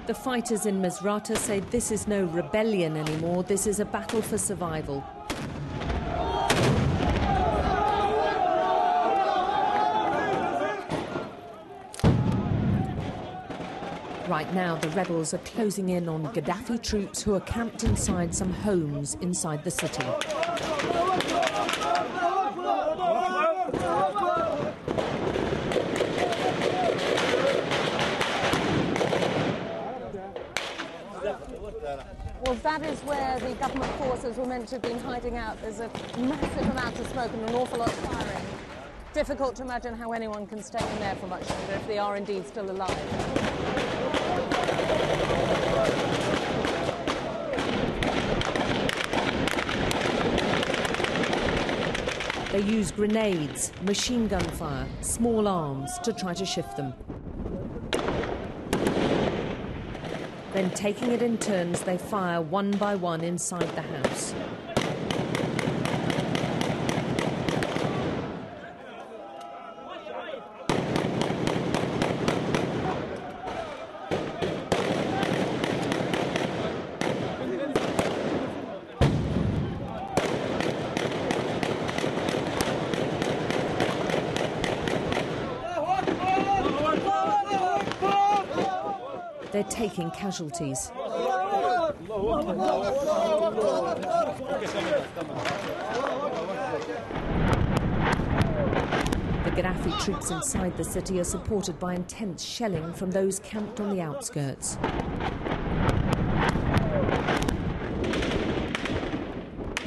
The fighters in Misratah say this is no rebellion anymore, this is a battle for survival. Right now, the rebels are closing in on Gaddafi troops who are camped inside some homes inside the city. Well, that is where the government forces were meant to have been hiding out. There's a massive amount of smoke and an awful lot of firing. Difficult to imagine how anyone can stay in there for much longer if they are indeed still alive. They use grenades, machine gun fire, small arms to try to shift them. Then, taking it in turns, they fire one by one inside the house. They're taking casualties. The Gaddafi troops inside the city are supported by intense shelling from those camped on the outskirts.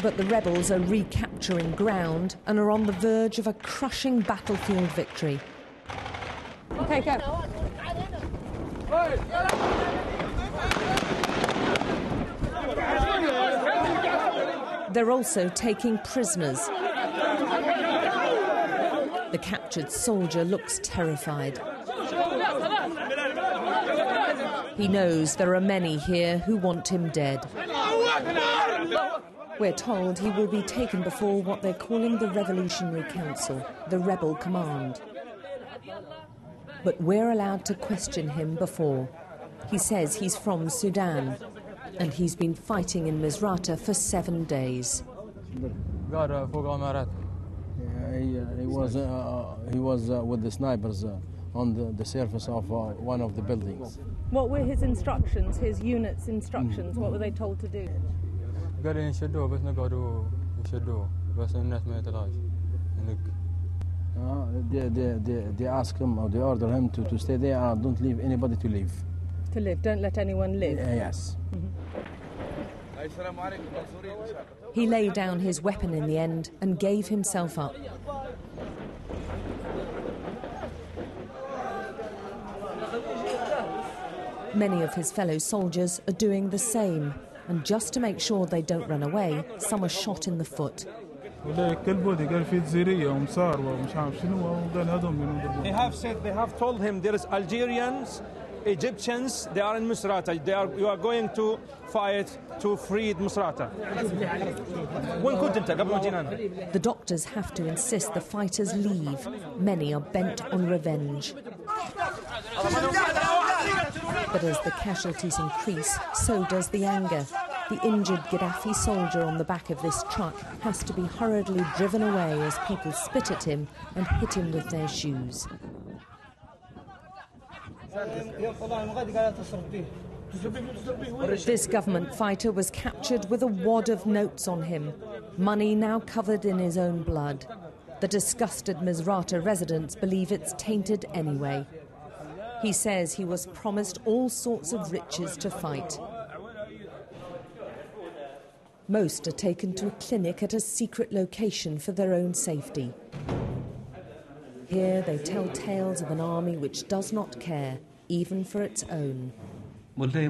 But the rebels are recapturing ground and are on the verge of a crushing battlefield victory. Okay, go. They're also taking prisoners. The captured soldier looks terrified. He knows there are many here who want him dead. We're told he will be taken before what they're calling the Revolutionary Council, the rebel command. But we're allowed to question him before. He says he's from Sudan, and he's been fighting in Misratah for 7 days. He was with the snipers on the surface of one of the buildings. What were his instructions, his unit's instructions? What were they told to do? They ask him, or they order him to stay there and don't leave anybody to leave. To live, don't let anyone live? Yes. He laid down his weapon in the end and gave himself up. Many of his fellow soldiers are doing the same, and just to make sure they don't run away, some are shot in the foot. They have told him there is Algerians, Egyptians, they are in Misratah. You are going to fight to free Misratah. The doctors have to insist the fighters leave. Many are bent on revenge. But as the casualties increase, so does the anger. The injured Gaddafi soldier on the back of this truck has to be hurriedly driven away as people spit at him and hit him with their shoes. This government fighter was captured with a wad of notes on him, money now covered in his own blood. The disgusted Misratah residents believe it's tainted anyway. He says he was promised all sorts of riches to fight. Most are taken to a clinic at a secret location for their own safety. Here they tell tales of an army which does not care, even for its own. Yesterday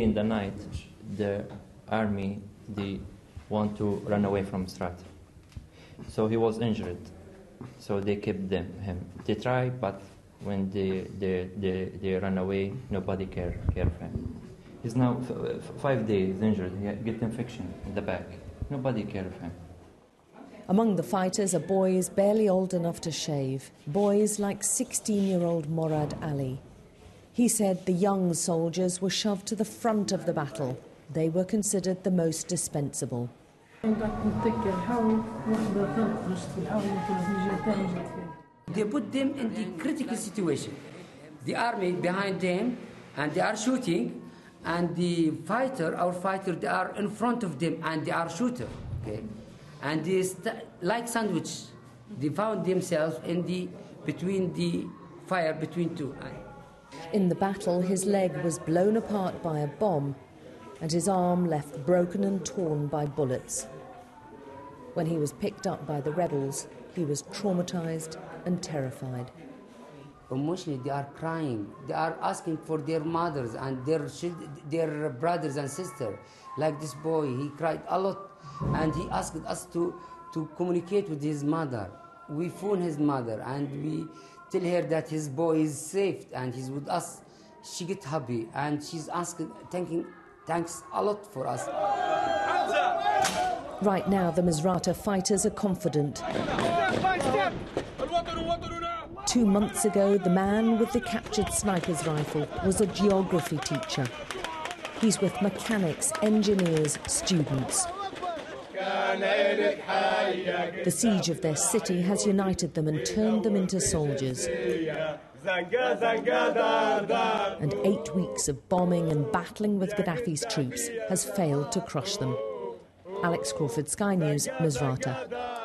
in the night, the army, they want to run away from Misratah. So he was injured. So they kept him. They try, but when they run away, nobody care for him. He's now 5 days injured. He get infection in the back. Nobody care of him. Among the fighters are boys barely old enough to shave, boys like 16-year-old Morad Ali. He said the young soldiers were shoved to the front of the battle. They were considered the most dispensable. They put them in the critical situation. The army behind them, and they are shooting, and the fighter, our fighter, they are in front of them, and they are shooter. Okay, and they like sandwich. They found themselves between the fire between two. In the battle, his leg was blown apart by a bomb, and his arm left broken and torn by bullets. When he was picked up by the rebels, he was traumatized and terrified. Emotionally, they are crying. They are asking for their mothers and their brothers and sisters. Like this boy, he cried a lot, and he asked us to communicate with his mother. We phone his mother, and we tell her that his boy is safe and he's with us. She get happy, and she's asking, thanks a lot for us. Right now, the Misratah fighters are confident. 2 months ago, the man with the captured sniper's rifle was a geography teacher. He's with mechanics, engineers, students. The siege of their city has united them and turned them into soldiers. And 8 weeks of bombing and battling with Gaddafi's troops has failed to crush them. Alex Crawford, Sky News, Misratah.